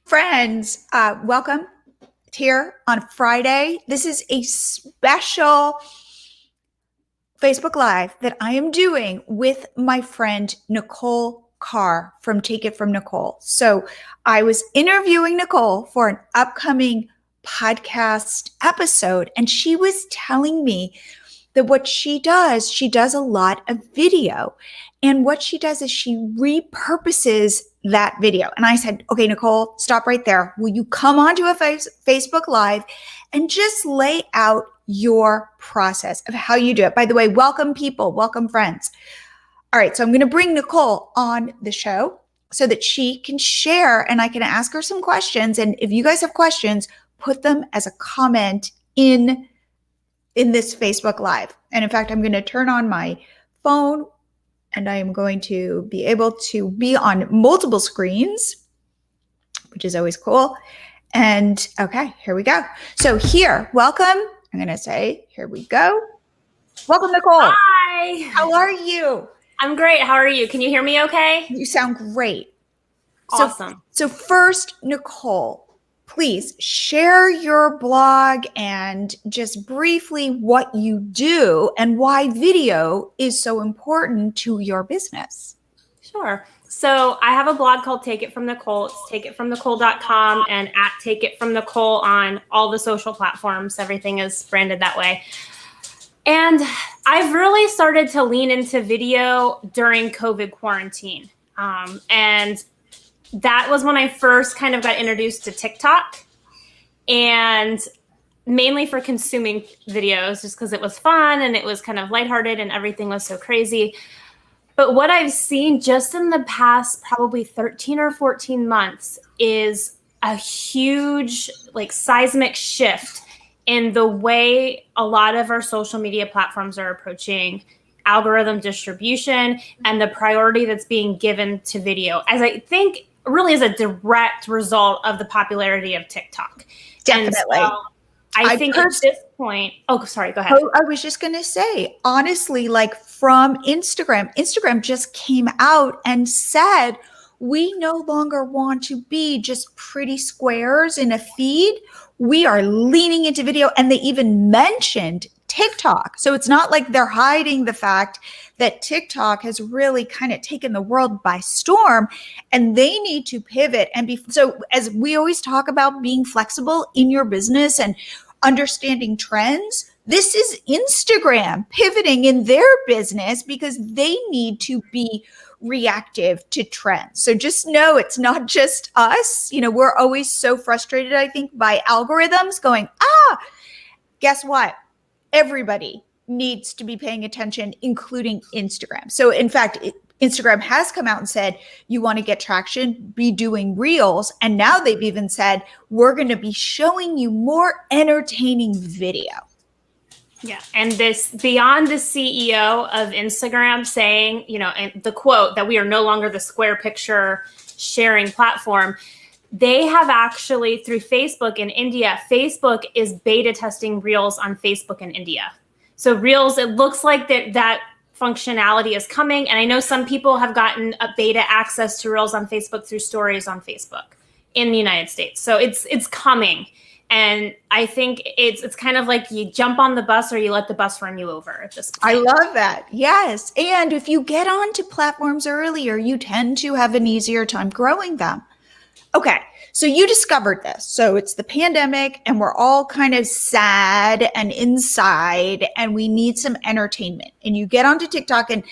Friends, welcome here on Friday. This is a special Facebook Live that I am doing with my friend Nicole Carr from From Nicole. So I was interviewing Nicole for an upcoming podcast episode, and she was telling me that what she does a lot of video. And what she does is she repurposes that video. And I said, okay, Nicole, stop right there. Will you come onto a Facebook Live and just lay out your process of how you do it? By the way, welcome people, welcome friends. All right, so I'm going to bring Nicole on the show so that she can share and I can ask her some questions. And if you guys have questions, put them as a comment in this Facebook Live. And in fact, I'm going to turn on my phone and I am going to be able to be on multiple screens, which is always cool. And okay, here we go. So here, welcome. I'm going to say, here we go. Welcome, Nicole. Hi. How are you? I'm great. How are you? Can you hear me okay? You sound great. Awesome. So first, Nicole, please share your blog and just briefly what you do and why video is so important to your business. Sure. So I have a blog called Take It From Nicole. It's takeitfromnicole.com and at Take It From Nicole on all the social platforms. Everything is branded that way. And I've really started to lean into video during COVID quarantine. And that was when I first kind of got introduced to TikTok, and mainly for consuming videos just because it was fun and it was kind of lighthearted and everything was so crazy. But what I've seen just in the past probably 13 or 14 months is a huge seismic shift in the way a lot of our social media platforms are approaching algorithm distribution and the priority that's being given to video, as I think really is a direct result of the popularity of TikTok. Definitely. And so I think at this point, sorry, go ahead. I was just going to say, honestly, from Instagram just came out and said, we no longer want to be just pretty squares in a feed. We are leaning into video. And they even mentioned TikTok. So it's not like they're hiding the fact that TikTok has really kind of taken the world by storm, and they need to pivot and be. So as we always talk about being flexible in your business and understanding trends, this is Instagram pivoting in their business because they need to be reactive to trends. So just know it's not just us. We're always so frustrated, I think, by algorithms going, guess what? Everybody needs to be paying attention, including Instagram. So in fact, Instagram has come out and said, you want to get traction, be doing reels. And now they've even said, we're going to be showing you more entertaining video. Yeah. And this beyond the CEO of Instagram saying, and the quote that we are no longer the square picture sharing platform. They have actually, through Facebook in India, Facebook is beta testing Reels on Facebook in India. So Reels, it looks like that functionality is coming. And I know some people have gotten a beta access to Reels on Facebook through stories on Facebook in the United States. So it's coming. And I think it's kind of like you jump on the bus or you let the bus run you over at this point. I love that. Yes. And if you get onto platforms earlier, you tend to have an easier time growing them. Okay, so you discovered this. So it's the pandemic and we're all kind of sad and inside and we need some entertainment. And you get onto TikTok, and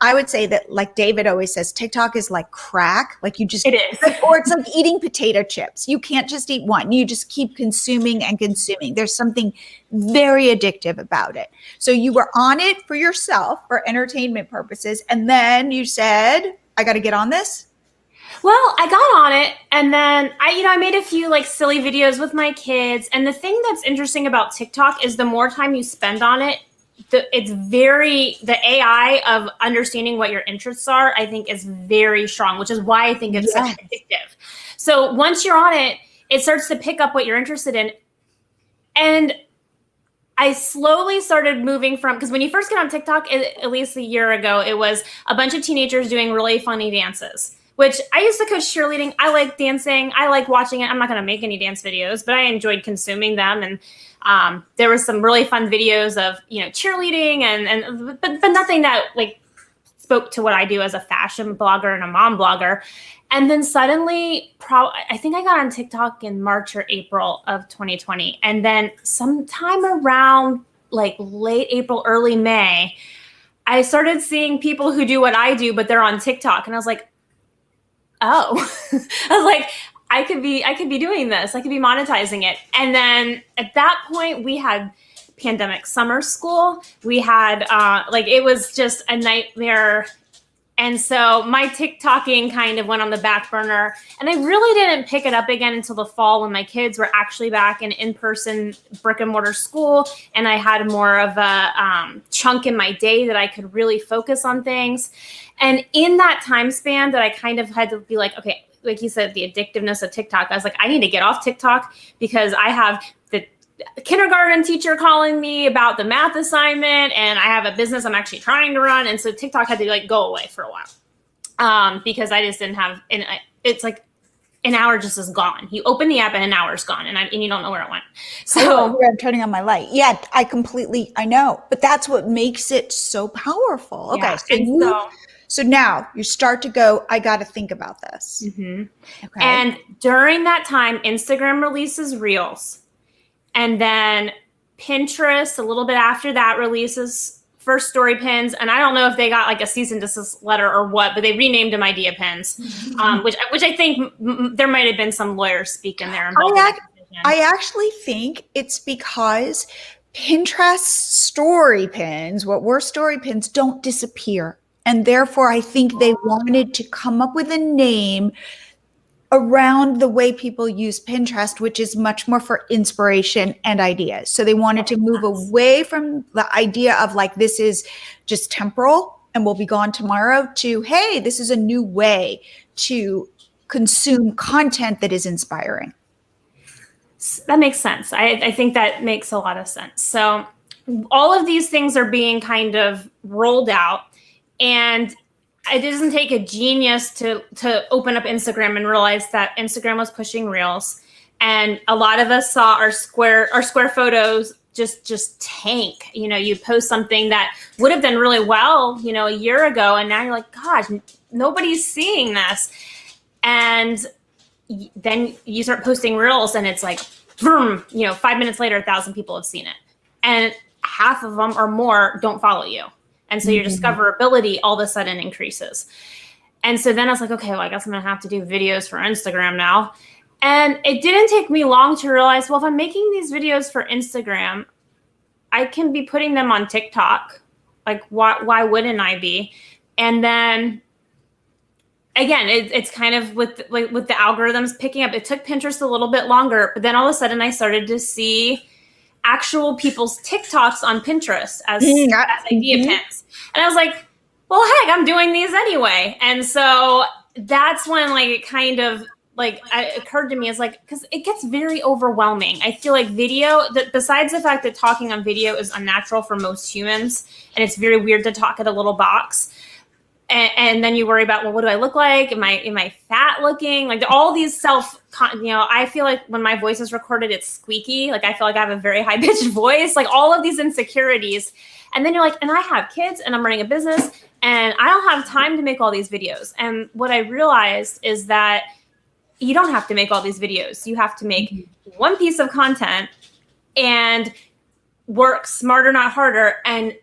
I would say that, like David always says, TikTok is like crack. It is. Or it's like eating potato chips. You can't just eat one. You just keep consuming and consuming. There's something very addictive about it. So you were on it for yourself, for entertainment purposes. And then you said, I got to get on this. Well, I got on it, and then I made a few silly videos with my kids. And the thing that's interesting about TikTok is the more time you spend on it, the AI of understanding what your interests are, I think, is very strong, which is why I think it's such addictive. So once you're on it, it starts to pick up what you're interested in. And I slowly started moving from, because when you first get on TikTok, at least a year ago, it was a bunch of teenagers doing really funny dances. which I used to coach cheerleading. I like dancing. I like watching it. I'm not going to make any dance videos, but I enjoyed consuming them. And there was some really fun videos of, cheerleading but nothing that like spoke to what I do as a fashion blogger and a mom blogger. And then suddenly, I think I got on TikTok in March or April of 2020. And then sometime around like late April, early May, I started seeing people who do what I do, but they're on TikTok. And I was like, oh, I was like, I could be doing this. I could be monetizing it. And then at that point we had pandemic summer school. We had it was just a nightmare. And so my TikToking kind of went on the back burner, and I really didn't pick it up again until the fall when my kids were actually back in-person brick and mortar school. And I had more of a chunk in my day that I could really focus on things. And in that time span that I kind of had to be like, okay, like you said, the addictiveness of TikTok, I was like, I need to get off TikTok because I have the kindergarten teacher calling me about the math assignment, and I have a business I'm actually trying to run. And so TikTok had to like go away for a while because I just didn't have, and it's like an hour just is gone. You open the app and an hour's gone, and you don't know where it went. So I'm turning on my light. Yeah, I know, but that's what makes it so powerful. Okay. Yeah, so now you start to go, I got to think about this. Mm-hmm. Okay. And during that time, Instagram releases Reels. And then Pinterest, a little bit after that, releases first story pins. And I don't know if they got like a cease and desist letter or what, but they renamed them idea pins, which I think there might have been some lawyers speak in there. I actually think it's because Pinterest story pins, what were story pins, don't disappear. And therefore, I think they wanted to come up with a name around the way people use Pinterest, which is much more for inspiration and ideas. So they wanted to move away from the idea of like, this is just temporal and will be gone tomorrow, to, hey, this is a new way to consume content that is inspiring. That makes sense. I think that makes a lot of sense. So all of these things are being kind of rolled out, and it doesn't take a genius to open up Instagram and realize that Instagram was pushing Reels. And a lot of us saw our square photos just tank. You post something that would have done really well, a year ago, and now you're like, gosh, nobody's seeing this. And then you start posting Reels, and it's like, boom, 5 minutes later, 1,000 people have seen it. And half of them or more don't follow you. And so your discoverability all of a sudden increases. And so then I was like, okay, well, I guess I'm going to have to do videos for Instagram now. And it didn't take me long to realize, well, if I'm making these videos for Instagram, I can be putting them on TikTok. Like, why wouldn't I be? And then again, it's kind of with the algorithms picking up. It took Pinterest a little bit longer, but then all of a sudden I started to see actual people's TikToks on Pinterest as idea pins. And I was like, well, heck, I'm doing these anyway. And so that's when it kind of it occurred to me as because it gets very overwhelming. I feel like video, besides the fact that talking on video is unnatural for most humans, and it's very weird to talk at a little box. And then you worry about, well, what do I look like? Am I fat looking? All these I feel like when my voice is recorded, it's squeaky. I feel like I have a very high pitched voice, all of these insecurities. And then you're like, and I have kids and I'm running a business and I don't have time to make all these videos. And what I realized is that you don't have to make all these videos. You have to make one piece of content and work smarter, not harder, and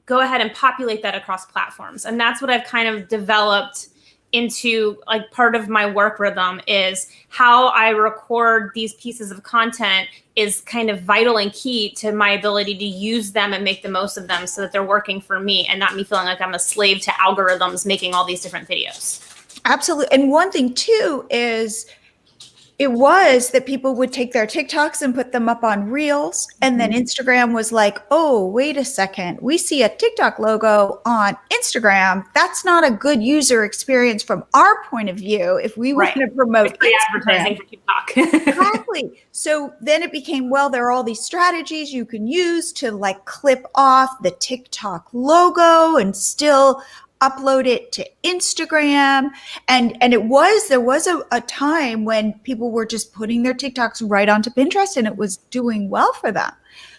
go ahead and populate that across platforms. And that's what I've kind of developed into part of my work rhythm, is how I record these pieces of content is kind of vital and key to my ability to use them and make the most of them so that they're working for me and not me feeling like I'm a slave to algorithms making all these different videos. Absolutely. And one thing too is it was that people would take their TikToks and put them up on Reels. And then Instagram was like, oh, wait a second. We see a TikTok logo on Instagram. That's not a good user experience from our point of view if we want to promote advertising for TikTok. Exactly. So then it became, well, there are all these strategies you can use to clip off the TikTok logo and still upload it to Instagram. And there was a time when people were just putting their TikToks right onto Pinterest and it was doing well for them.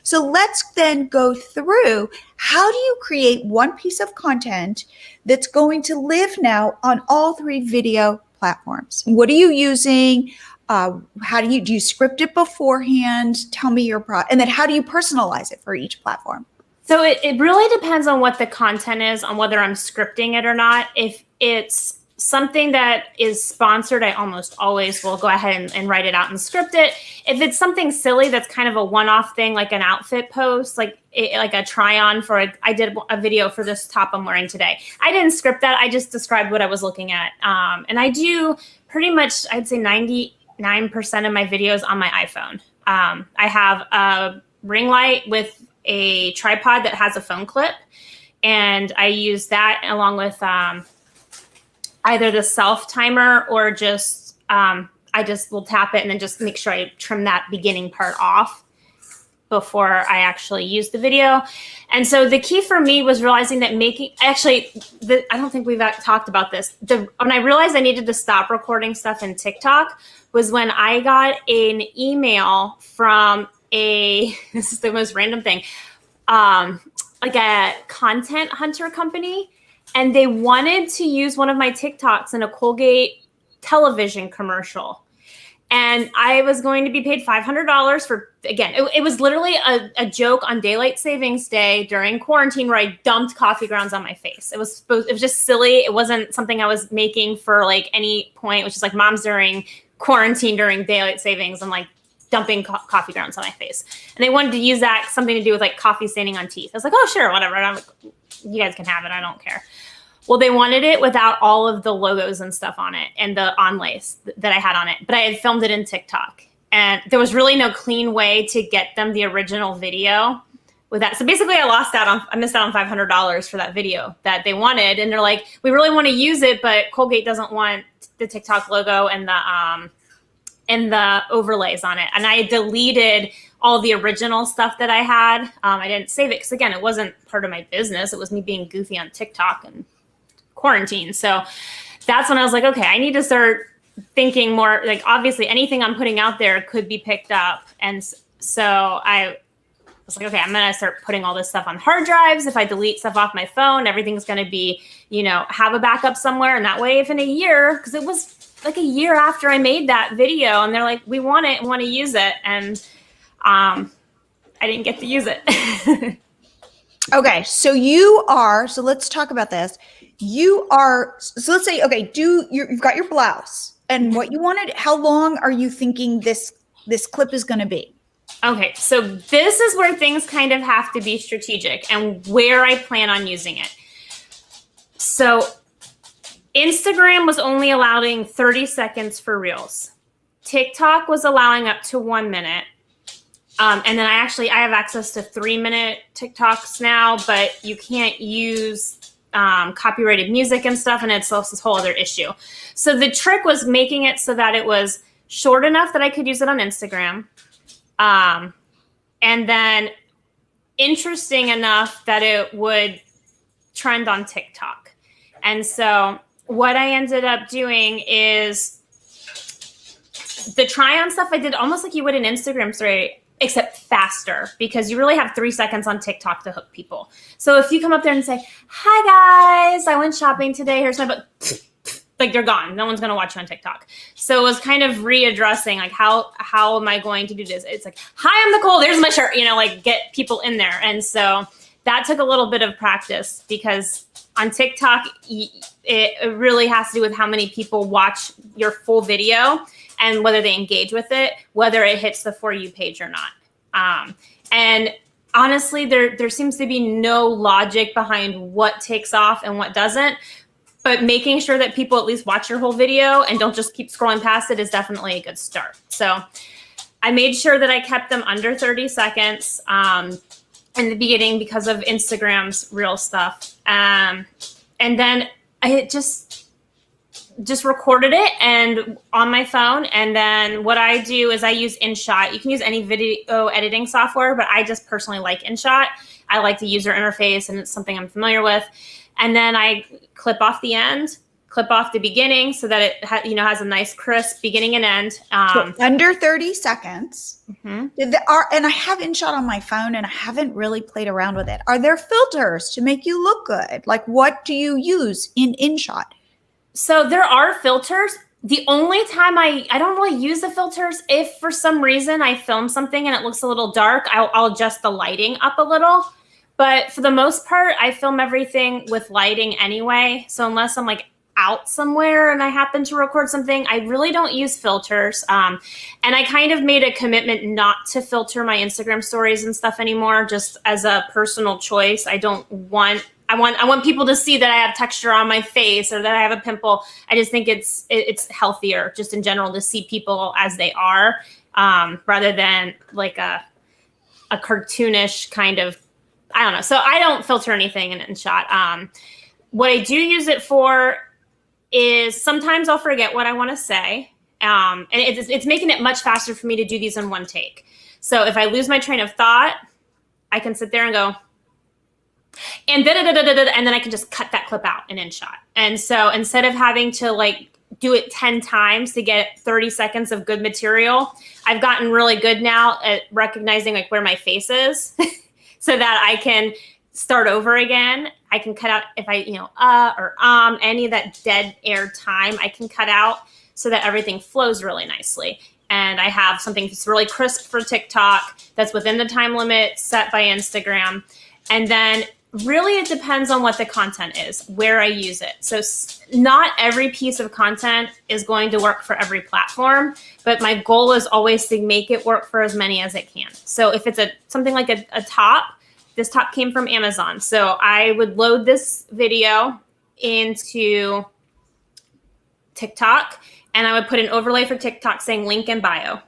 So let's then go through, how do you create one piece of content that's going to live now on all 3 video platforms? What are you using? How do you script it beforehand? Tell me your and then how do you personalize it for each platform? So it really depends on what the content is, on whether I'm scripting it or not. If it's something that is sponsored, I almost always will go ahead and write it out and script it. If it's something silly that's kind of a one-off thing, like an outfit post, like a try-on I did a video for this top I'm wearing today. I didn't script that. I just described what I was looking at. And I do pretty much, I'd say 99% of my videos on my iPhone. I have a ring light with a tripod that has a phone clip, and I use that along with either the self timer or just I just will tap it and then just make sure I trim that beginning part off before I actually use the video. And so the key for me was realizing that I don't think we've talked about this. When I realized I needed to stop recording stuff in TikTok was when I got an email from this is the most random thing, like a content hunter company. And they wanted to use one of my TikToks in a Colgate television commercial. And I was going to be paid $500 for, again, it was literally a joke on daylight savings day during quarantine where I dumped coffee grounds on my face. It was just silly. It wasn't something I was making for like any point. It was just like moms during quarantine during daylight savings and like dumping coffee grounds on my face. And they wanted to use that, something to do with like coffee staining on teeth. I was like, oh, sure, whatever. And I'm like, you guys can have it. I don't care. Well, they wanted it without all of the logos and stuff on it and the onlays that I had on it. But I had filmed it in TikTok. And there was really no clean way to get them the original video with that. So basically I missed out on $500 for that video that they wanted. And they're like, we really want to use it, but Colgate doesn't want the TikTok logo and the overlays on it. And I deleted all the original stuff that I had. I didn't save it because, again, it wasn't part of my business. It was me being goofy on TikTok and quarantine. So that's when I was like, okay, I need to start thinking more, like, obviously anything I'm putting out there could be picked up. And so I was like, okay, I'm going to start putting all this stuff on hard drives. If I delete stuff off my phone, everything's going to be, have a backup somewhere. And that way, if in a year, because it was like a year after I made that video and they're like, we want it, want to use it. And I didn't get to use it. Okay. So let's talk about this. So let's say, okay, you've got your blouse and what you wanted, how long are you thinking this clip is going to be? Okay. So this is where things kind of have to be strategic and where I plan on using it. So Instagram was only allowing 30 seconds for Reels. TikTok was allowing up to 1 minute. And then I have access to 3-minute TikToks now, but you can't use copyrighted music and stuff. And it's this whole other issue. So the trick was making it so that it was short enough that I could use it on Instagram. And then interesting enough that it would trend on TikTok. And so what I ended up doing is the try-on stuff I did almost like you would in Instagram story, except faster, because you really have 3 seconds on TikTok to hook people. So if you come up there and say, hi guys, I went shopping today, here's my book, like they're gone. No one's going to watch you on TikTok. So it was kind of readdressing, like, how am I going to do this? It's like, hi, I'm Nicole, there's my shirt, like get people in there. And so that took a little bit of practice because on TikTok, it really has to do with how many people watch your full video and whether they engage with it, whether it hits the For You page or not. And honestly, there seems to be no logic behind what takes off and what doesn't. But making sure that people at least watch your whole video and don't just keep scrolling past it is definitely a good start. So I made sure that I kept them under 30 seconds in the beginning because of Instagram's Reel stuff. And then I just recorded it and on my phone. And then what I do is I use InShot. You can use any video editing software, but I just personally like InShot. I like the user interface and it's something I'm familiar with. And then I clip off the end, clip off the beginning so that it has a nice crisp beginning and end. So under 30 seconds. Mm-hmm. And I have InShot on my phone and I haven't really played around with it. Are there filters to make you look good? Like, what do you use in InShot? So there are filters. The only time I don't really use the filters, if for some reason I film something and it looks a little dark, I'll adjust the lighting up a little. But for the most part, I film everything with lighting anyway. So unless I'm like out somewhere and I happen to record something, I really don't use filters. And I kind of made a commitment not to filter my Instagram stories and stuff anymore, just as a personal choice. I want people to see that I have texture on my face or that I have a pimple. I just think it's healthier just in general to see people as they are, rather than like a cartoonish kind of, I don't know. So I don't filter anything in InShot. What I do use it for is sometimes I'll forget what I want to say. And it's making it much faster for me to do these in one take. So if I lose my train of thought, I can sit there and go, and then I can just cut that clip out in InShot. And so instead of having to like do it 10 times to get 30 seconds of good material, I've gotten really good now at recognizing like where my face is so that I can start over again. I can cut out if I, or any of that dead air time I can cut out so that everything flows really nicely. And I have something that's really crisp for TikTok that's within the time limit set by Instagram. And then really it depends on what the content is, where I use it. So not every piece of content is going to work for every platform, but my goal is always to make it work for as many as it can. So if it's something like a top, this top came from Amazon. So I would load this video into TikTok and I would put an overlay for TikTok saying link in bio,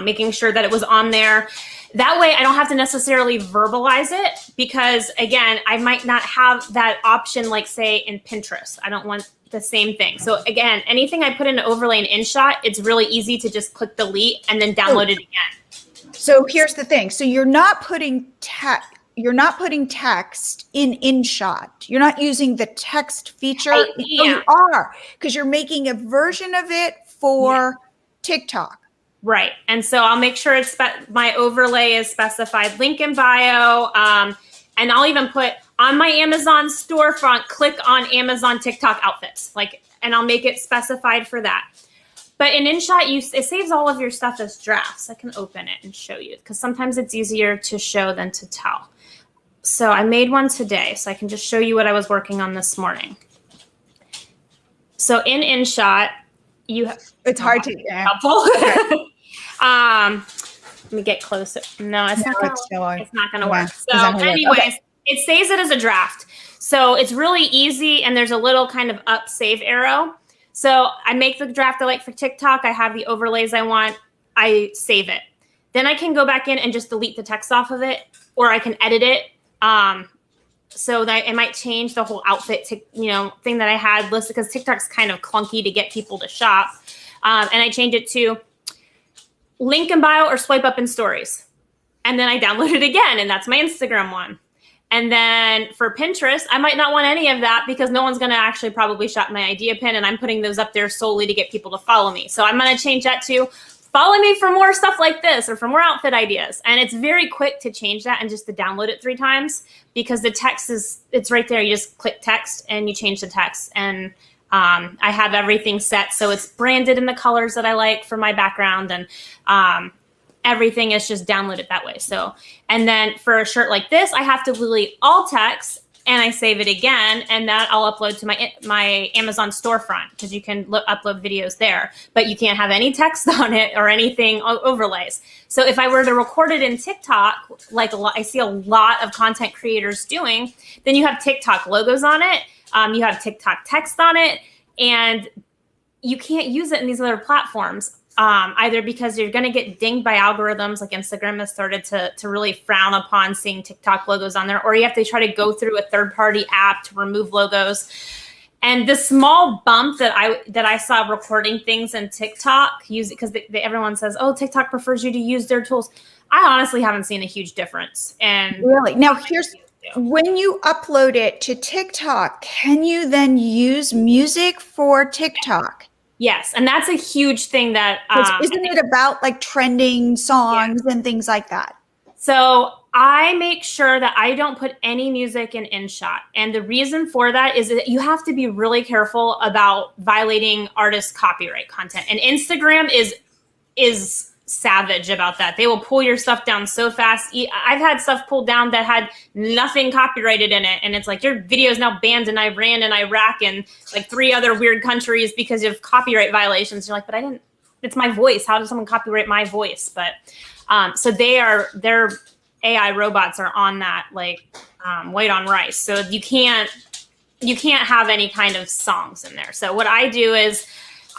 making sure that it was on there. That way I don't have to necessarily verbalize it because again, I might not have that option like say in Pinterest. I don't want the same thing. So again, anything I put in an overlay in InShot, it's really easy to just click delete and then download it again. So here's the thing. So you're not putting text in InShot. You're not using the text feature. You are, because you're making a version of it for TikTok. Right. And so I'll make sure my overlay is specified link in bio. And I'll even put on my Amazon storefront, click on Amazon TikTok outfits, and I'll make it specified for that. But in InShot, it saves all of your stuff as drafts. I can open it and show you because sometimes it's easier to show than to tell. So I made one today, so I can just show you what I was working on this morning. So in InShot, it's hard to helpful. Let me get closer. No, it's not going to work. So anyways, it saves it as a draft. So it's really easy, and there's a little kind of up save arrow. So I make the draft I like for TikTok. I have the overlays I want. I save it. Then I can go back in and just delete the text off of it, or I can edit it. So that it might change the whole outfit, thing that I had listed because TikTok's kind of clunky to get people to shop. And I change it to link in bio or swipe up in stories. And then I download it again, and that's my Instagram one. And then for Pinterest, I might not want any of that because no one's going to actually probably shop my idea pin, and I'm putting those up there solely to get people to follow me. So I'm going to change that to follow me for more stuff like this or for more outfit ideas. And it's very quick to change that and just to download it 3 times because the text it's right there. You just click text and you change the text. And I have everything set. So it's branded in the colors that I like for my background, and everything is just downloaded that way. So, and then for a shirt like this, I have to delete all text and I save it again, and that I'll upload to my Amazon storefront because you can upload videos there, but you can't have any text on it or anything overlays. So if I were to record it in TikTok, I see a lot of content creators doing, then you have TikTok logos on it, you have TikTok text on it, and you can't use it in these other platforms. Either because you're going to get dinged by algorithms, like Instagram has started to really frown upon seeing TikTok logos on there, or you have to try to go through a third-party app to remove logos. And the small bump that I saw recording things in TikTok, because everyone says, oh, TikTok prefers you to use their tools. I honestly haven't seen a huge difference. And really, now when you upload it to TikTok, can you then use music for TikTok? Yes, and that's a huge thing that Isn't it about like trending songs and things like that? So I make sure that I don't put any music in InShot. And the reason for that is that you have to be really careful about violating artist copyright content. And Instagram is savage about that. They will pull your stuff down so fast. I've had stuff pulled down that had nothing copyrighted in it. And it's like, your video is now banned in Iran and Iraq and like 3 other weird countries because of copyright violations. You're like, but it's my voice. How does someone copyright my voice? But so their AI robots are on that like white on rice. So you can't have any kind of songs in there. So what I do is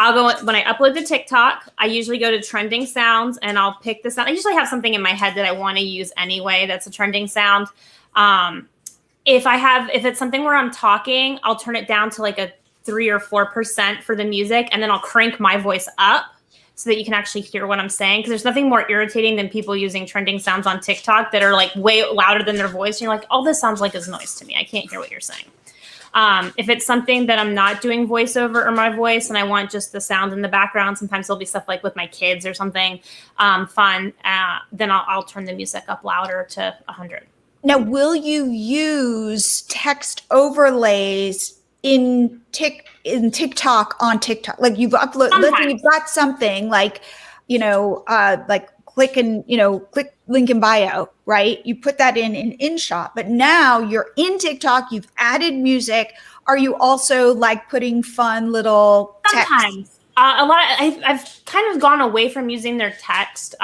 I'll go, when I upload to TikTok, I usually go to trending sounds and I'll pick the sound. I usually have something in my head that I want to use anyway that's a trending sound. If it's something where I'm talking, I'll turn it down to like a 3 or 4% for the music, and then I'll crank my voice up so that you can actually hear what I'm saying. Because there's nothing more irritating than people using trending sounds on TikTok that are like way louder than their voice. And you're like, all this sounds like is noise to me. I can't hear what you're saying. If it's something that I'm not doing voiceover or my voice and I want just the sound in the background, sometimes there'll be stuff like with my kids or something fun, then I'll turn the music up louder to 100. Now, will you use text overlays in TikTok on TikTok? Like you've uploaded, let's say you've got something like, like click link in bio, right? You put that in InShot, but now you're in TikTok, you've added music. Are you also like putting fun little text? Sometimes. I've kind of gone away from using their text.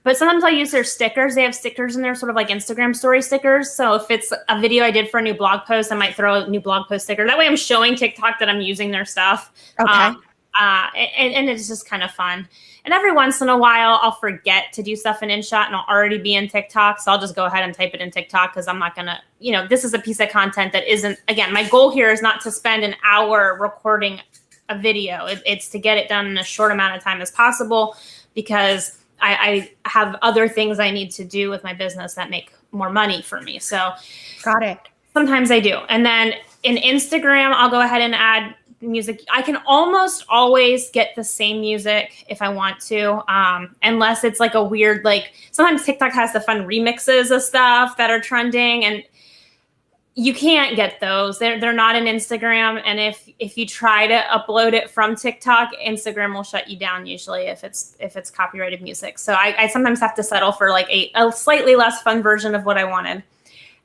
But sometimes I use their stickers. They have stickers in there, sort of like Instagram story stickers. So if it's a video I did for a new blog post, I might throw a new blog post sticker. That way I'm showing TikTok that I'm using their stuff. Okay. And it's just kind of fun. And every once in a while, I'll forget to do stuff in InShot and I'll already be in TikTok. So I'll just go ahead and type it in TikTok because I'm not going to, this is a piece of content that isn't, again, my goal here is not to spend an hour recording a video. It's to get it done in a short amount of time as possible because I have other things I need to do with my business that make more money for me. So got it. Sometimes I do. And then in Instagram, I'll go ahead and add music. I can almost always get the same music if I want to, unless it's like a weird, like sometimes TikTok has the fun remixes of stuff that are trending and you can't get those. They're not in Instagram. And if you try to upload it from TikTok, Instagram will shut you down usually if it's copyrighted music. So I sometimes have to settle for like a slightly less fun version of what I wanted.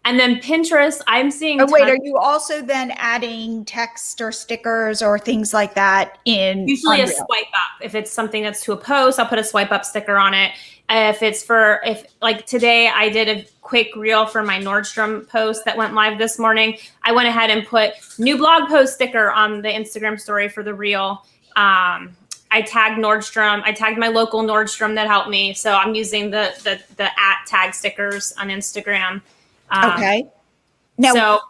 And then Pinterest, I'm seeing. Oh, wait, are you also then adding text or stickers or things like that in? Usually a swipe up. If it's something that's to a post, I'll put a swipe up sticker on it. If like today I did a quick reel for my Nordstrom post that went live this morning, I went ahead and put new blog post sticker on the Instagram story for the reel. I tagged Nordstrom. I tagged my local Nordstrom that helped me. So I'm using the @ tag stickers on Instagram. Okay. Now,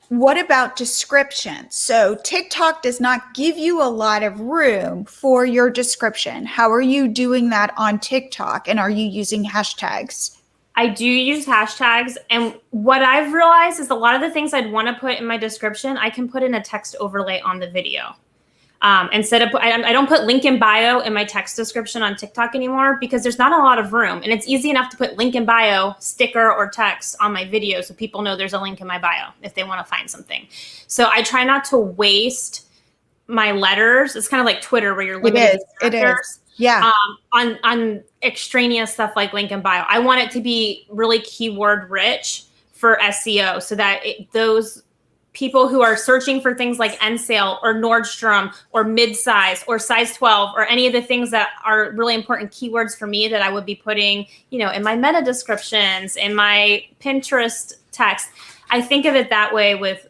what about description? So TikTok does not give you a lot of room for your description. How are you doing that on TikTok? And are you using hashtags? I do use hashtags. And what I've realized is a lot of the things I'd want to put in my description, I can put in a text overlay on the video. Instead of, I don't put link in bio in my text description on TikTok anymore because there's not a lot of room. And it's easy enough to put link in bio, sticker, or text on my video so people know there's a link in my bio if they want to find something. So I try not to waste my letters. It's kind of like Twitter where you're limited to characters. It is. Yeah. On extraneous stuff like link in bio. I want it to be really keyword rich for SEO so that those people who are searching for things like end sale or Nordstrom or mid-size or size 12 or any of the things that are really important keywords for me that I would be putting, in my meta descriptions, in my Pinterest text. I think of it that way with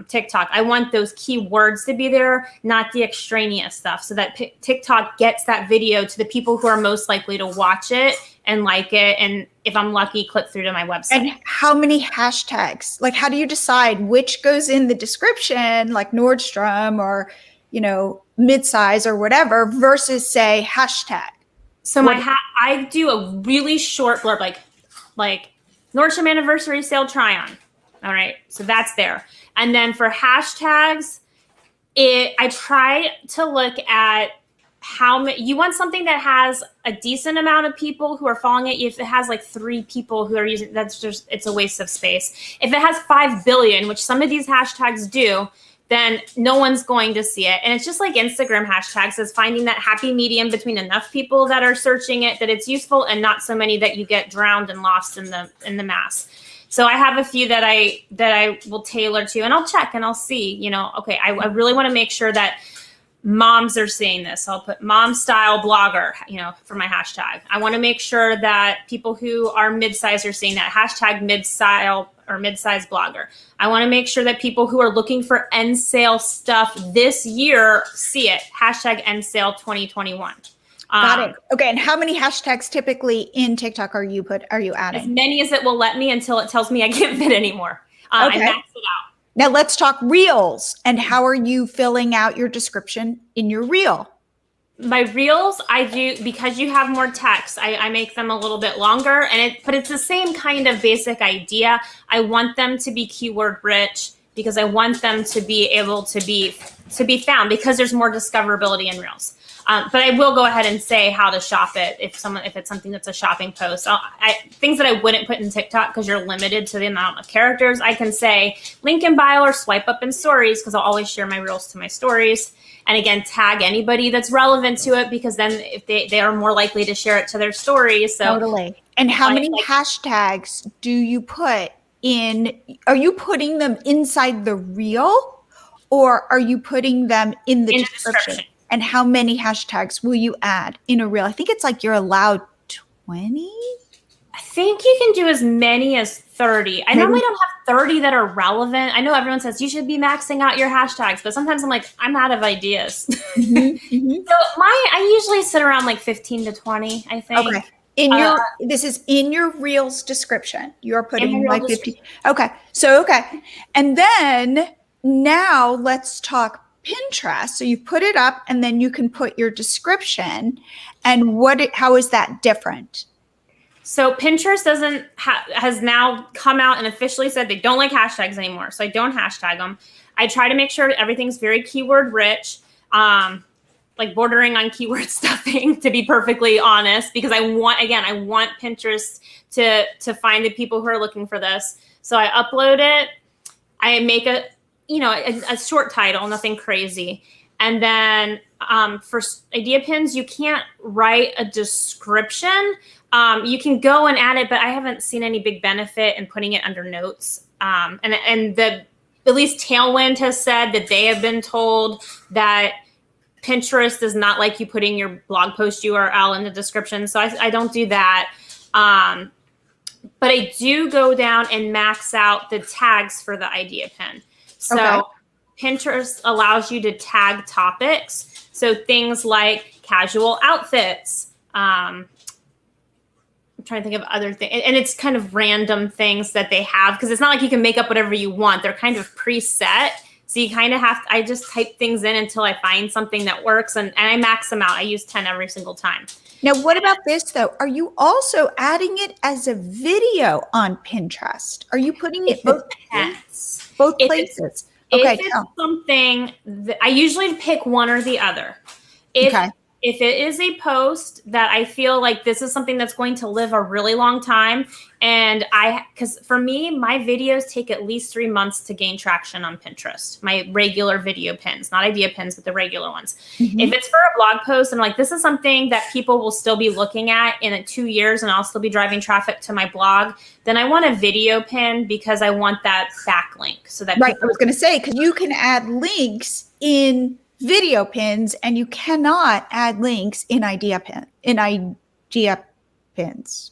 TikTok. I want those keywords to be there, not the extraneous stuff, so that TikTok gets that video to the people who are most likely to watch it and like it. And if I'm lucky, click through to my website. And how many hashtags? Like, how do you decide which goes in the description, like Nordstrom or, mid-size or whatever, versus say hashtag? So I do a really short blurb, like Nordstrom anniversary sale try on. All right. So that's there. And then for hashtags, I try to look at how many, you want something that has a decent amount of people who are following it. If it has like 3 people who are using, that's just, it's a waste of space. If it has 5 billion, which some of these hashtags do, then no one's going to see it. And it's just like Instagram hashtags, is finding that happy medium between enough people that are searching it, that it's useful, and not so many that you get drowned and lost in the mass. So I have a few that I will tailor to, and I'll check and I'll see, you know, okay, I really want to make sure that moms are seeing this. So I'll put mom style blogger, you know, for my hashtag. I want to make sure that people who are mid-size are seeing that hashtag mid-style or mid-size blogger. I want to make sure that people who are looking for end sale stuff this year see it. Hashtag end sale 2021. Got it. Okay. And how many hashtags typically in TikTok are you adding? As many as it will let me until it tells me I can't fit anymore. I max it out. Now let's talk reels. And how are you filling out your description in your reel? My reels, I do, because you have more text, I make them a little bit longer, but it's the same kind of basic idea. I want them to be keyword rich because I want them to be able to be found, because there's more discoverability in reels. But I will go ahead and say how to shop it if it's something that's a shopping post. Things that I wouldn't put in TikTok because you're limited to the amount of characters. I can say link in bio or swipe up in stories, because I'll always share my reels to my stories. And again, tag anybody that's relevant to it, because then if they are more likely to share it to their stories. So totally. And how many hashtags do you put in? Are you putting them inside the reel, or are you putting them in the description? And how many hashtags will you add in a reel? I think it's like you're allowed 20. I think you can do as many as 30. I normally don't have 30 that are relevant. I know everyone says you should be maxing out your hashtags, but sometimes I'm like, I'm out of ideas. So I usually sit around like 15 to 20. I think. Okay. This is in your reels description. You're putting like 15. Okay. And then now let's talk Pinterest. So you put it up, and then you can put your description. And how is that different? So Pinterest has now come out and officially said they don't like hashtags anymore. So I don't hashtag them. I try to make sure everything's very keyword rich, like bordering on keyword stuffing, to be perfectly honest, because I want Pinterest to find the people who are looking for this. So I upload it. I make a short title, nothing crazy. And then for idea pins, you can't write a description. You can go and add it, but I haven't seen any big benefit in putting it under notes. And at least Tailwind has said that they have been told that Pinterest does not like you putting your blog post URL in the description. So I don't do that. But I do go down and max out the tags for the idea pin. So Pinterest allows you to tag topics. So things like casual outfits. I'm trying to think of other things. And it's kind of random things that they have, because it's not like you can make up whatever you want. They're kind of preset. So you kind of I just type things in until I find something that works. And I max them out. I use 10 every single time. Now, what about this, though? Are you also adding it as a video on Pinterest? Are you putting it both places? If it's something that I usually pick one or the other. If it is a post that I feel like this is something that's going to live a really long time, and because for me, my videos take at least 3 months to gain traction on Pinterest, my regular video pins, not idea pins, but the regular ones. If it's for a blog post, I'm like, this is something that people will still be looking at in 2 years, and I'll still be driving traffic to my blog, then I want a video pin, because I want that backlink. So that I was going to say, because you can add links in video pins, and you cannot add links in idea pins.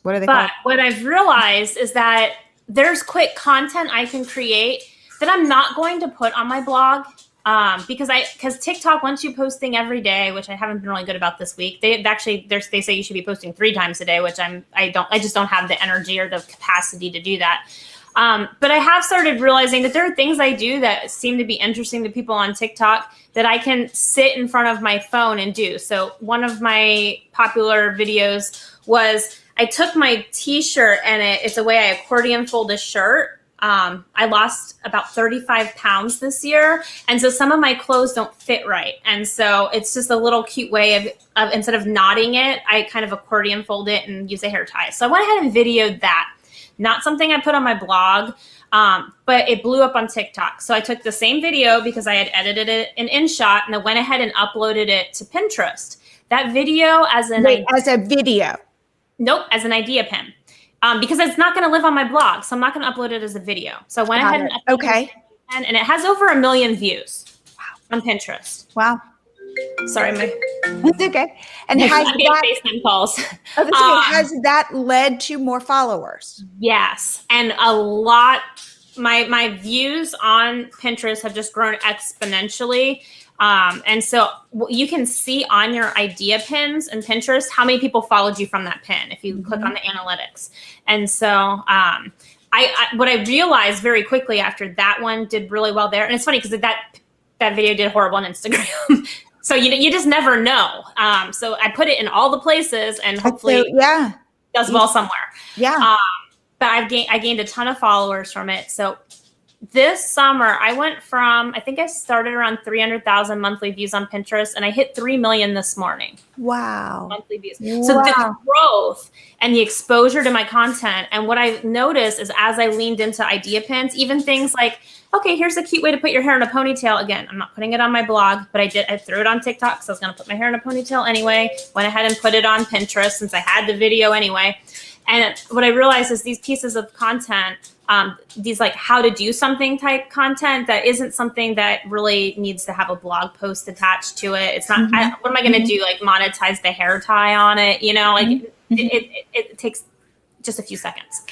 What are they called? But what I've realized is that there's quick content I can create that I'm not going to put on my blog, because TikTok wants you posting every day, which I haven't been really good about this week. They say you should be posting 3 times a day, which I just don't have the energy or the capacity to do that. But I have started realizing that there are things I do that seem to be interesting to people on TikTok that I can sit in front of my phone and do. So one of my popular videos was I took my t-shirt and it's a way I accordion fold a shirt. I lost about 35 pounds this year. And so some of my clothes don't fit right. And so it's just a little cute way of instead of knotting it, I kind of accordion fold it and use a hair tie. So I went ahead and videoed that. Not something I put on my blog, but it blew up on TikTok. So I took the same video because I had edited it in InShot and I went ahead and uploaded it to Pinterest. That video as a video. Nope, as an idea pin. Because it's not going to live on my blog. So I'm not going to upload it as a video. So I went ahead and uploaded it, and it has over 1 million views on Pinterest. Wow. Sorry, That's okay. And has that FaceTime calls? has that led to more followers? Yes, and a lot. My views on Pinterest have just grown exponentially. And so you can see on your idea pins in Pinterest how many people followed you from that pin if you click on the analytics. And so what I realized very quickly after that one did really well there, and it's funny because that video did horrible on Instagram. So you just never know. So I put it in all the places and hopefully it does well somewhere. Yeah. But I gained a ton of followers from it. So this summer, I went from, I think I started around 300,000 monthly views on Pinterest, and I hit 3 million this morning. Wow. Monthly views. So the growth and the exposure to my content, and what I noticed is as I leaned into idea pins, even things like, okay, here's a cute way to put your hair in a ponytail. Again, I'm not putting it on my blog, but I threw it on TikTok, so I was going to put my hair in a ponytail anyway. Went ahead and put it on Pinterest since I had the video anyway. And what I realized is these pieces of content, these like how to do something type content that isn't something that really needs to have a blog post attached to it. It's not, what am I going to do? Like monetize the hair tie on it? You know, like it takes just a few seconds.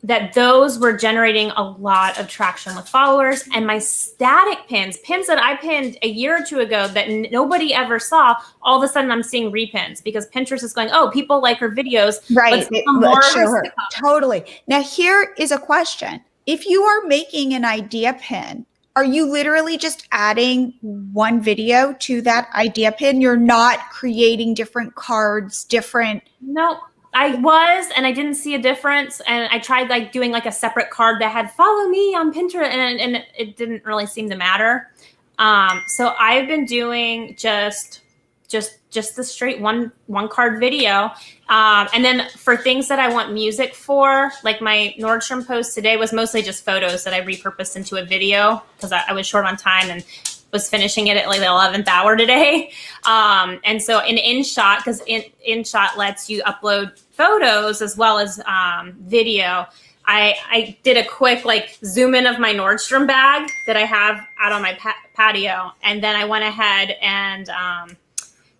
That those were generating a lot of traction with followers, and my static pins that I pinned a year or two ago that nobody ever saw, all of a sudden I'm seeing repins because Pinterest is going, oh, people like her videos. Right. Let's show her. Totally. Now here is a question. If you are making an idea pin, are you literally just adding one video to that idea pin? You're not creating different cards, No. I was, and I didn't see a difference. And I tried like doing like a separate card that had follow me on Pinterest, and it didn't really seem to matter. So I've been doing just the straight one card video. And then for things that I want music for, like my Nordstrom post today was mostly just photos that I repurposed into a video because I was short on time and was finishing it at like the 11th hour today. And so in InShot, because InShot lets you upload photos as well as video, I did a quick like zoom in of my Nordstrom bag that I have out on my patio. And then I went ahead and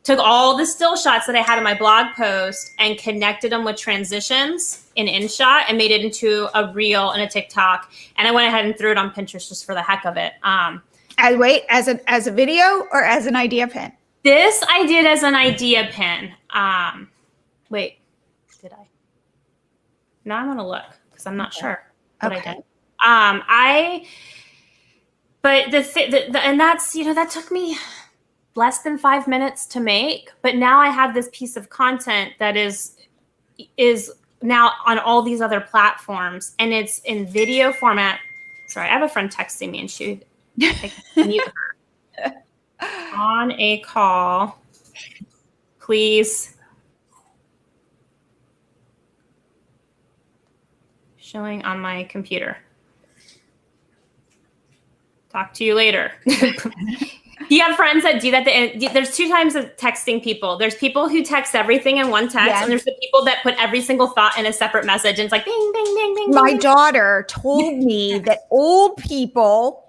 took all the still shots that I had in my blog post and connected them with transitions in InShot and made it into a reel and a TikTok. And I went ahead and threw it on Pinterest just for the heck of it. As a video or as an idea pin? This I did as an idea pin. Wait, did I? Now I'm going to look because I'm not sure what I did. But and that's, that took me less than 5 minutes to make. But now I have this piece of content that is now on all these other platforms, and it's in video format. Sorry, I have a friend texting me and I can mute her. On a call, please. Showing on my computer. Talk to you later. Do you have friends that do that? There's two types of texting people. There's people who text everything in one text, and there's the people that put every single thought in a separate message, and it's like bing, bing, bing, bing. My daughter told me that old people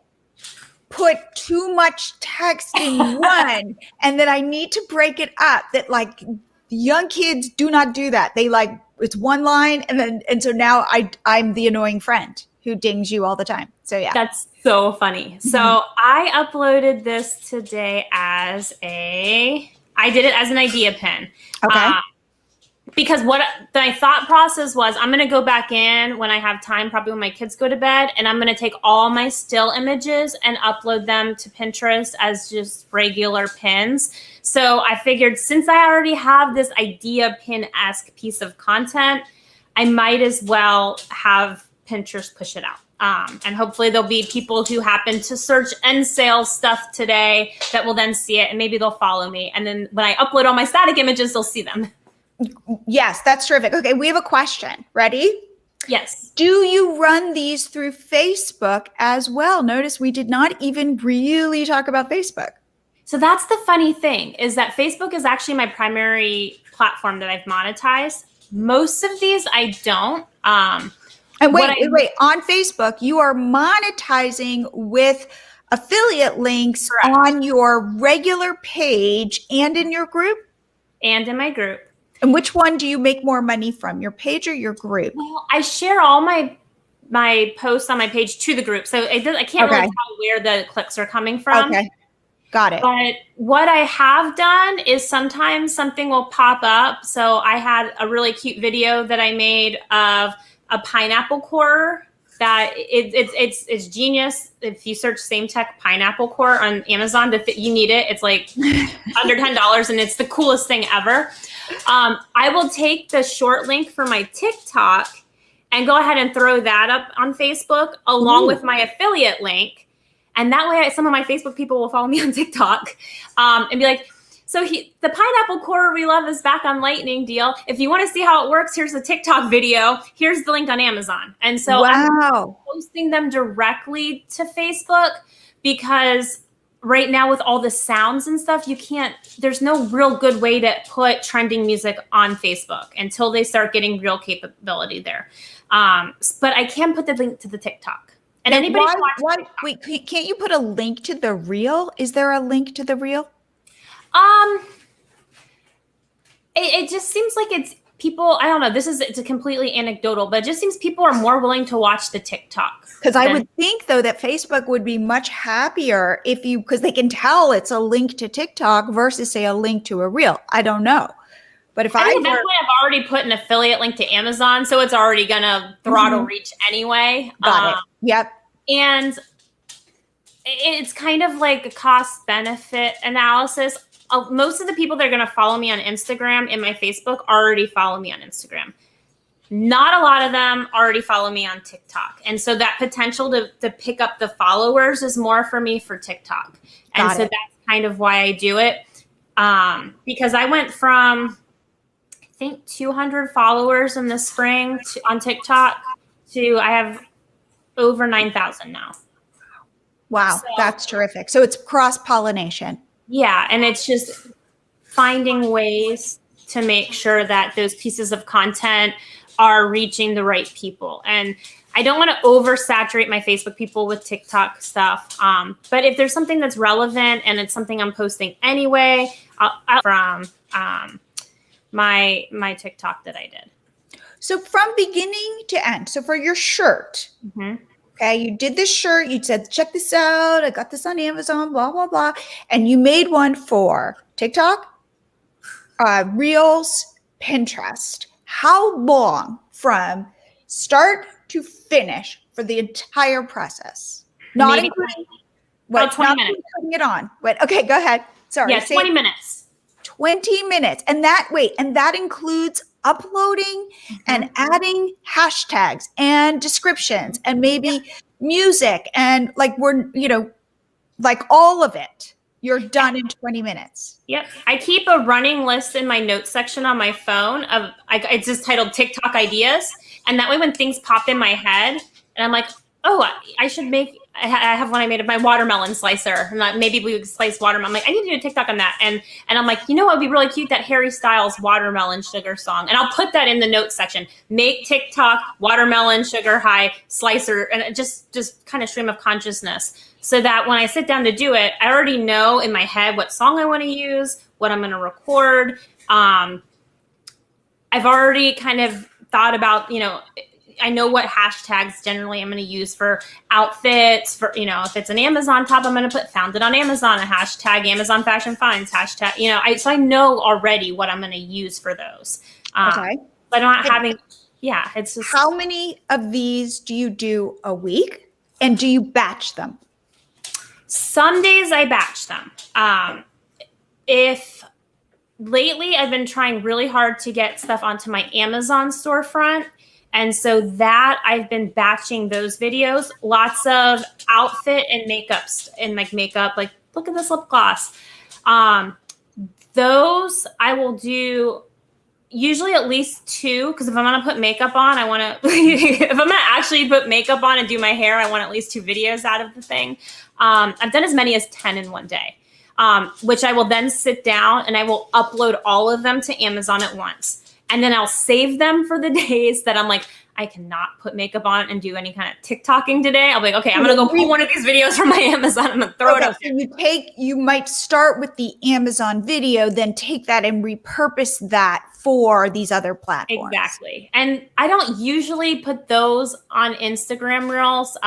put too much text in one, and that I need to break it up. That like young kids do not do that. They like it's one line, and so now I'm the annoying friend who dings you all the time. So yeah, that's so funny. So I uploaded this today I did it as an idea pin. Okay. because what my thought process was, I'm going to go back in when I have time, probably when my kids go to bed, and I'm going to take all my still images and upload them to Pinterest as just regular pins. So I figured, since I already have this idea pin-esque piece of content, I might as well have Pinterest push it out. And hopefully there'll be people who happen to search end sales stuff today that will then see it, and maybe they'll follow me. And then when I upload all my static images, they'll see them. Yes, that's terrific. Okay, we have a question. Ready? Yes. Do you run these through Facebook as well? Notice we did not even really talk about Facebook. So that's the funny thing, is that Facebook is actually my primary platform that I've monetized. Most of these I don't. And wait. On Facebook, you are monetizing with affiliate links Correct. On your regular page and in your group? And in my group. And which one do you make more money from, your page or your group? Well, I share all my posts on my page to the group. So I can't really tell where the clicks are coming from. Okay. Got it. But what I have done is sometimes something will pop up. So I had a really cute video that I made of a pineapple core that it's genius. If you search Same Tech pineapple core on Amazon, you need it. It's like under $10 and it's the coolest thing ever. I will take the short link for my TikTok and go ahead and throw that up on Facebook along with my affiliate link. And that way some of my Facebook people will follow me on TikTok and be like, so the pineapple core we love is back on Lightning deal. If you want to see how it works, here's the TikTok video. Here's the link on Amazon. And so I'm posting them directly to Facebook because right now with all the sounds and stuff, there's no real good way to put trending music on Facebook until they start getting real capability there. But I can put the link to the TikTok. And anybody wait, can't you put a link to the reel? Is there a link to the reel? It just seems like it's people, I don't know, it's a completely anecdotal, but it just seems people are more willing to watch the TikTok. Because I would think though that Facebook would be much happier because they can tell it's a link to TikTok versus say a link to a reel. I don't know. But if I've already put an affiliate link to Amazon, so it's already gonna throttle reach anyway. Got it. Yep. And it's kind of like a cost benefit analysis. Most of the people that are going to follow me on Instagram and my Facebook already follow me on Instagram. Not a lot of them already follow me on TikTok. And so that potential to pick up the followers is more for me for TikTok. And so that's kind of why I do it. Because I went from, I think, 200 followers in the spring on TikTok to I have over 9,000 now. Wow, so, that's terrific. So it's cross-pollination. Yeah, and it's just finding ways to make sure that those pieces of content are reaching the right people. And I don't want to oversaturate my Facebook people with TikTok stuff. But if there's something that's relevant and it's something I'm posting anyway, from my TikTok that I did. So from beginning to end, so for your shirt, okay, you did this shirt, you said, check this out, I got this on Amazon, blah, blah, blah. And you made one for TikTok, Reels, Pinterest. How long from start to finish for the entire process? Not including about 20 minutes. Putting it on. But okay, go ahead. Sorry. Yeah, 20 minutes. 20 minutes. And that includes uploading and adding hashtags and descriptions and maybe music and like all of it. You're done in 20 minutes. Yep. I keep a running list in my notes section on my phone of it's just titled TikTok ideas. And that way when things pop in my head and I'm like, oh, I should make, I have one I made of my watermelon slicer. And maybe we would slice watermelon. I'm like, I need to do a TikTok on that. And I'm like, you know what would be really cute? That Harry Styles watermelon sugar song. And I'll put that in the notes section. Make TikTok watermelon sugar high slicer. And just kind of stream of consciousness. So that when I sit down to do it, I already know in my head what song I want to use, what I'm going to record. I've already kind of thought about, I know what hashtags generally I'm going to use for outfits. For, if it's an Amazon top, I'm going to put founded on Amazon, a hashtag Amazon Fashion Finds, hashtag, so I know already what I'm going to use for those. Okay. But I'm not having, it's just. How many of these do you do a week, and do you batch them? Some days I batch them. If lately I've been trying really hard to get stuff onto my Amazon storefront. And so that I've been batching those videos, lots of outfit and makeup, like look at this lip gloss. Those I will do usually at least 2, because if I'm going to put makeup on, I want to, if I'm going to actually put makeup on and do my hair, I want at least 2 videos out of the thing. I've done as many as 10 in one day. Which I will then sit down and I will upload all of them to Amazon at once. And then I'll save them for the days that I'm like, I cannot put makeup on and do any kind of Tick-Tocking today. I'll be like, okay, I'm going to go pull one of these videos from my Amazon. I'm going to throw it up. So you might start with the Amazon video, then take that and repurpose that for these other platforms. Exactly. And I don't usually put those on Instagram Reels.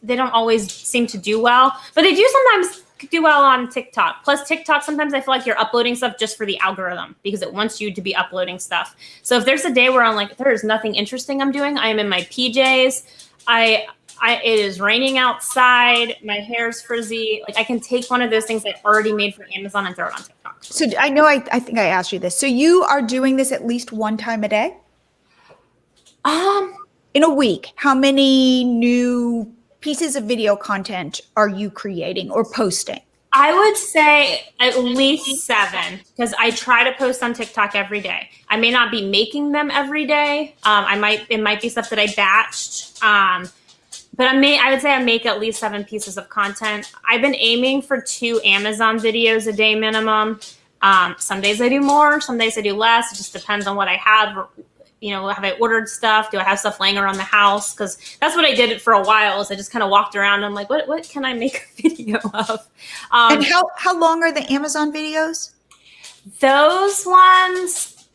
They don't always seem to do well, but they do sometimes do well on TikTok. Plus TikTok, sometimes I feel like you're uploading stuff just for the algorithm because it wants you to be uploading stuff. So if there's a day where I'm like, there's nothing interesting I'm doing, I am in my PJs, it is raining outside, my hair's frizzy, like I can take one of those things I already made for Amazon and throw it on TikTok. So I know, I think I asked you this. So you are doing this at least one time a day? In a week, how many new pieces of video content are you creating or posting? I would say at least 7, because I try to post on TikTok every day. I may not be making them every day. It might be stuff that I batched. But I would say I make at least 7 pieces of content. I've been aiming for 2 Amazon videos a day minimum. Some days I do more, some days I do less. It just depends on what I have. Have I ordered stuff? Do I have stuff laying around the house? Because that's what I did for a while. Is I just kind of walked around and I'm like, what can I make a video of? And how long are the Amazon videos? Those ones,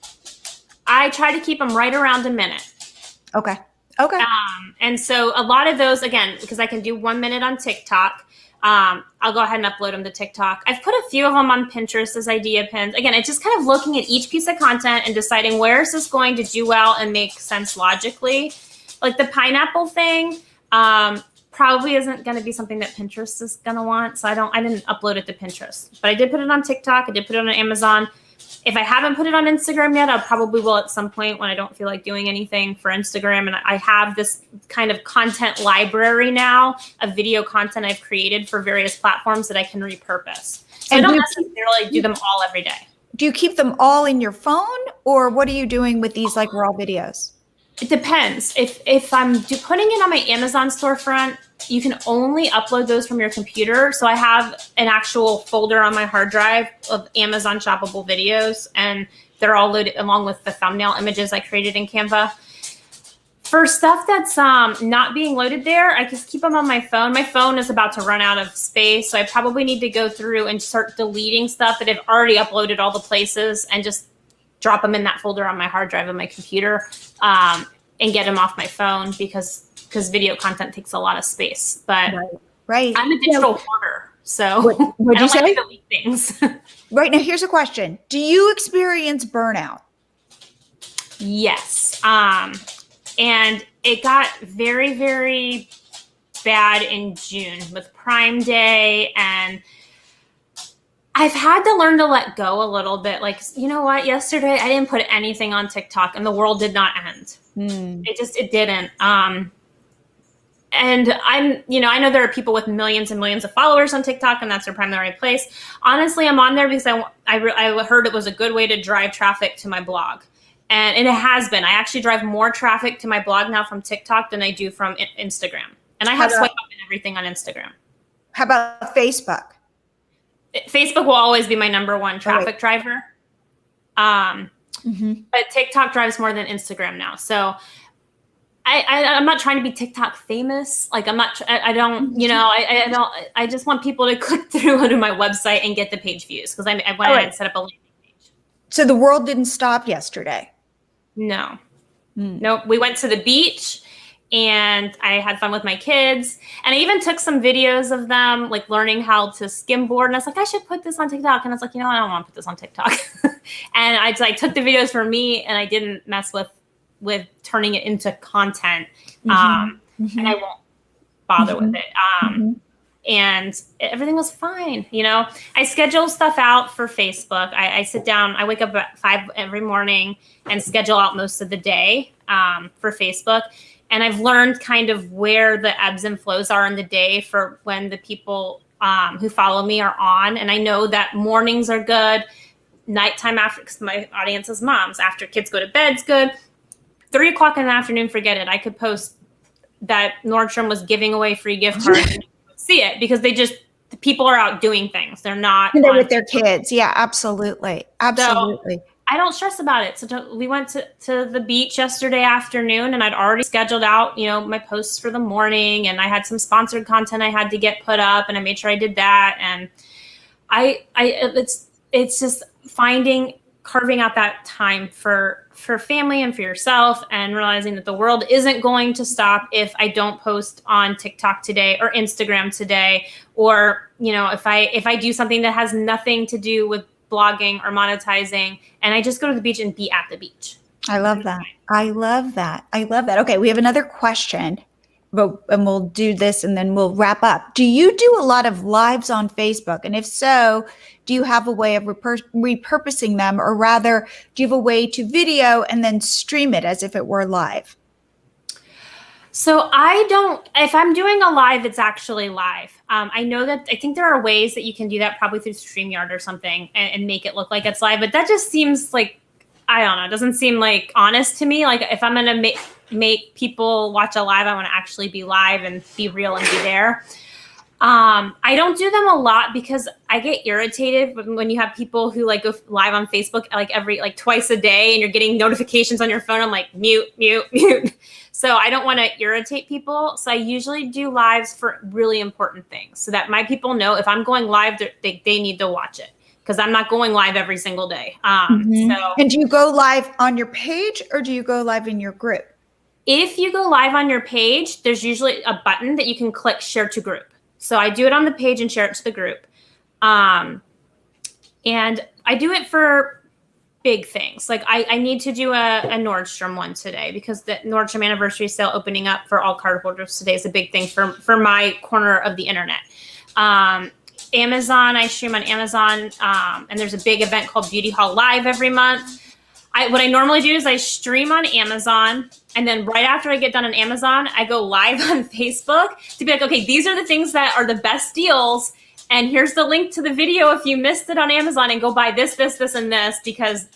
I try to keep them right around a minute. Okay. And so a lot of those, again, because I can do 1 minute on TikTok, I'll go ahead and upload them to TikTok. I've put a few of them on Pinterest as idea pins. Again, it's just kind of looking at each piece of content and deciding where is this going to do well and make sense logically. Like the pineapple thing, probably isn't going to be something that Pinterest is going to want. So I didn't upload it to Pinterest, but I did put it on TikTok. I did put it on Amazon. If I haven't put it on Instagram yet, I probably will at some point when I don't feel like doing anything for Instagram. And I have this kind of content library now of video content I've created for various platforms that I can repurpose. So I don't necessarily do them all every day. Do you keep them all in your phone, or what are you doing with these like raw videos? It depends. If I'm putting it on my Amazon storefront, you can only upload those from your computer. So I have an actual folder on my hard drive of Amazon shoppable videos, and they're all loaded along with the thumbnail images I created in Canva. For stuff that's not being loaded there, I just keep them on my phone. My phone is about to run out of space, so I probably need to go through and start deleting stuff that I've already uploaded all the places and just drop them in that folder on my hard drive of my computer and get them off my phone because video content takes a lot of space. But right. I'm a digital hoarder, so what'd you say? Like to delete things. Right, now here's a question. Do you experience burnout? Yes. And it got very, very bad in June with Prime Day, and I've had to learn to let go a little bit. Like, you know what? Yesterday, I didn't put anything on TikTok and the world did not end. It didn't. And I know there are people with millions and millions of followers on TikTok and that's their primary place. Honestly, I'm on there because I heard it was a good way to drive traffic to my blog. And it has been. I actually drive more traffic to my blog now from TikTok than I do from Instagram. And I have swipe up and everything on Instagram. How about Facebook? Facebook will always be my number one traffic driver. But TikTok drives more than Instagram now. So I'm not trying to be TikTok famous. Like I just want people to click through to my website and get the page views because I went and set up a landing page. So the world didn't stop yesterday. No. Nope. We went to the beach and I had fun with my kids. And I even took some videos of them like learning how to skimboard. And I was like, I should put this on TikTok. And I was like, I don't want to put this on TikTok. And I took the videos for me and I didn't mess with turning it into content. And I won't bother with it. And everything was fine. I schedule stuff out for Facebook. I sit down, I wake up at 5 every morning and schedule out most of the day for Facebook. And I've learned kind of where the ebbs and flows are in the day for when the people who follow me are on. And I know that mornings are good. Nighttime after, because my audience is moms. After kids go to bed's good. 3 o'clock in the afternoon, forget it. I could post that Nordstrom was giving away free gift cards and you would see it because the people are out doing things. They're not. And they're with their kids. Yeah, absolutely. Absolutely. So I don't stress about it. So we went to the beach yesterday afternoon and I'd already scheduled out, my posts for the morning and I had some sponsored content I had to get put up and I made sure I did that. And it's just carving out that time for family and for yourself and realizing that the world isn't going to stop if I don't post on TikTok today or Instagram today, or, if I do something that has nothing to do with blogging or monetizing and I just go to the beach and be at the beach. I love that. I love that. Okay. We have another question, and we'll do this and then we'll wrap up. Do you do a lot of lives on Facebook? And if so, do you have a way of repurposing them, or rather, do you have a way to video and then stream it as if it were live? So if I'm doing a live, it's actually live. I think there are ways that you can do that probably through StreamYard or something and make it look like it's live, but that just seems like, I don't know, it doesn't seem like honest to me. Like if I'm going to make people watch a live, I want to actually be live and be real and be there. I don't do them a lot because I get irritated when you have people who go live on Facebook every twice a day and you're getting notifications on your phone. I'm like, mute. So I don't want to irritate people. So I usually do lives for really important things so that my people know if I'm going live, they need to watch it because I'm not going live every single day. And do you go live on your page or do you go live in your group? If you go live on your page, there's usually a button that you can click share to group. So I do it on the page and share it to the group. And I do it for big things. Like I need to do a Nordstrom one today because the Nordstrom anniversary sale opening up for all card holders today is a big thing for my corner of the internet. Amazon, I stream on Amazon. And there's a big event called Beauty Hall Live every month. What I normally do is I stream on Amazon, and then right after I get done on Amazon, I go live on Facebook to be like, okay, these are the things that are the best deals, and here's the link to the video if you missed it on Amazon, and go buy this, and this, because,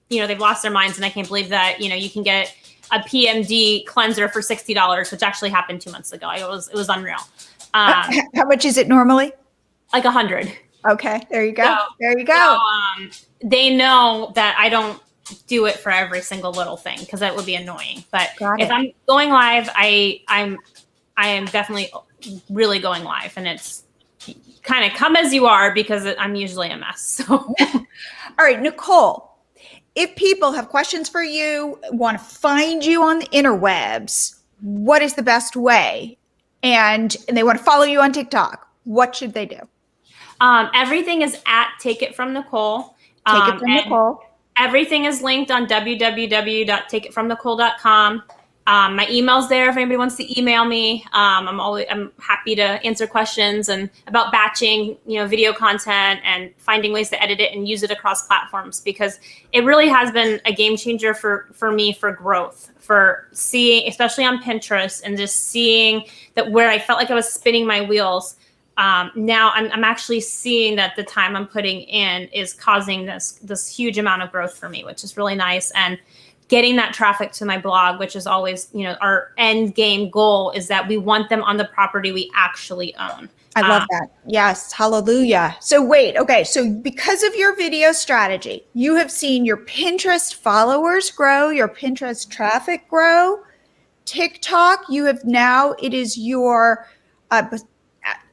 they've lost their minds, and I can't believe that, you can get a PMD cleanser for $60, which actually happened 2 months ago. It was unreal. How much is it normally? Like 100. Okay, there you go. So, they know that I don't do it for every single little thing because that would be annoying. But if I'm going live, I am definitely really going live, and it's kind of come as you are because I'm usually a mess. So, all right, Nicole, if people have questions for you, want to find you on the interwebs, what is the best way? And they want to follow you on TikTok, what should they do? Everything is at Take It From Nicole. Take It From Nicole. Everything is linked on www.takeitfromnicole.com. My email's there if anybody wants to email me. I'm happy to answer questions and about batching, video content and finding ways to edit it and use it across platforms, because it really has been a game changer for me for growth, for seeing, especially on Pinterest, and just seeing that where I felt like I was spinning my wheels. Now I'm actually seeing that the time I'm putting in is causing this huge amount of growth for me, which is really nice. And getting that traffic to my blog, which is always, our end game goal, is that we want them on the property we actually own. I love that. Yes. Hallelujah. So wait, okay. So because of your video strategy, you have seen your Pinterest followers grow, your Pinterest traffic grow. TikTok, it is your,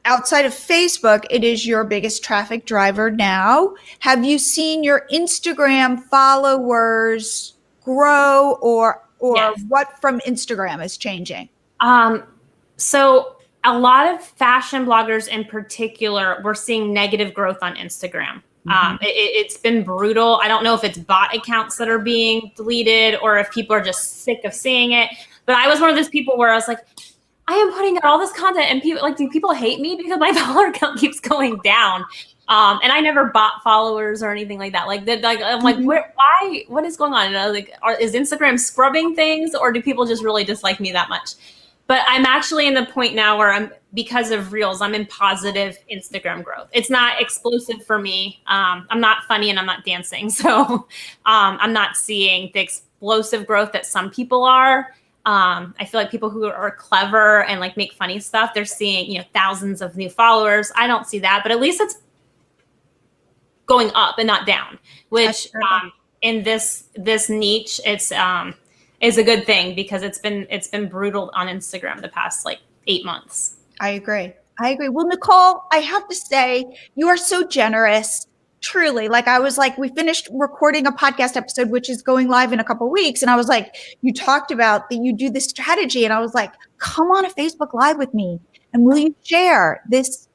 outside of Facebook, it is your biggest traffic driver now. Have you seen your Instagram followers grow, or Yes. what from Instagram is changing? So a lot of fashion bloggers in particular, we're seeing negative growth on Instagram. It's been brutal. I don't know if it's bot accounts that are being deleted or if people are just sick of seeing it. But I was one of those people where I was like, I am putting out all this content and people do people hate me because my follower count keeps going down. And I never bought followers or anything like that. I'm like, why? What is going on? And I was like, is Instagram scrubbing things, or do people just really dislike me that much? But I'm actually in the point now where because of Reels, I'm in positive Instagram growth. It's not explosive for me. I'm not funny and I'm not dancing. So I'm not seeing the explosive growth that some people are. I feel like people who are clever and like make funny stuff, they're seeing, thousands of new followers. I don't see that, but at least it's going up and not down, which in this niche, it's is a good thing because it's been brutal on Instagram the past 8 months. I agree. Well, Nicole, I have to say, you are so generous. Truly. We finished recording a podcast episode, which is going live in a couple of weeks. And I was like, you talked about that you do this strategy. And I was like, come on a Facebook Live with me. And will you share this,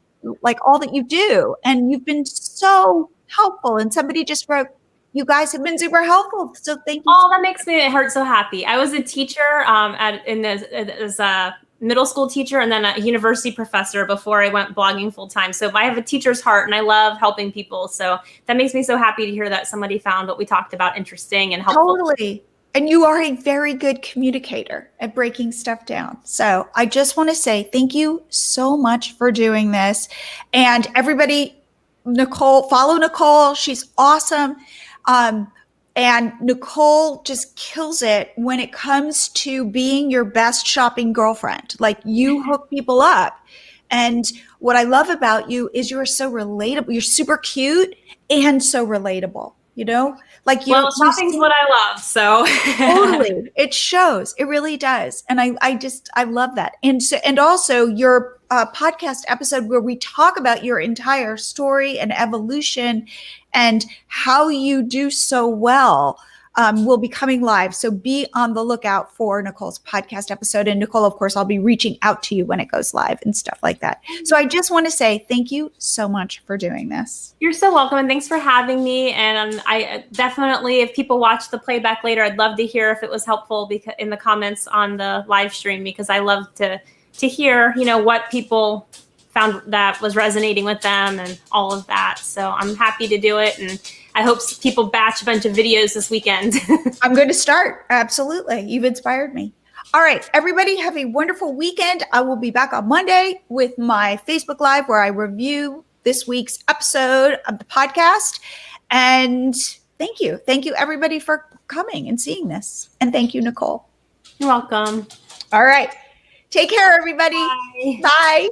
all that you do? And you've been so helpful. And somebody just wrote, you guys have been super helpful. So thank you. Oh, that makes me heart so happy. I was a teacher as a middle school teacher and then a university professor before I went blogging full time. So I have a teacher's heart and I love helping people. So that makes me so happy to hear that somebody found what we talked about interesting and helpful. Totally. And you are a very good communicator at breaking stuff down. So I just want to say thank you so much for doing this. And everybody, Nicole, follow Nicole. She's awesome. And Nicole just kills it when it comes to being your best shopping girlfriend. You hook people up. And what I love about you is you're so relatable. You're super cute and so relatable, shopping's what I love. So totally. It shows. It really does. And I love that. And also your podcast episode where we talk about your entire story and evolution and how you do so well will be coming live. So be on the lookout for Nicole's podcast episode. And Nicole, of course, I'll be reaching out to you when it goes live and stuff like that. So I just want to say thank you so much for doing this. You're so welcome. And thanks for having me. And I definitely, if people watch the playback later, I'd love to hear if it was helpful in the comments on the live stream, because I love to hear, what people found that was resonating with them and all of that. So I'm happy to do it. And I hope people batch a bunch of videos this weekend. I'm going to start. Absolutely. You've inspired me. All right, everybody have a wonderful weekend. I will be back on Monday with my Facebook Live where I review this week's episode of the podcast. And thank you. Thank you, everybody, for coming and seeing this. And thank you, Nicole. You're welcome. All right. Take care, everybody. Bye. Bye.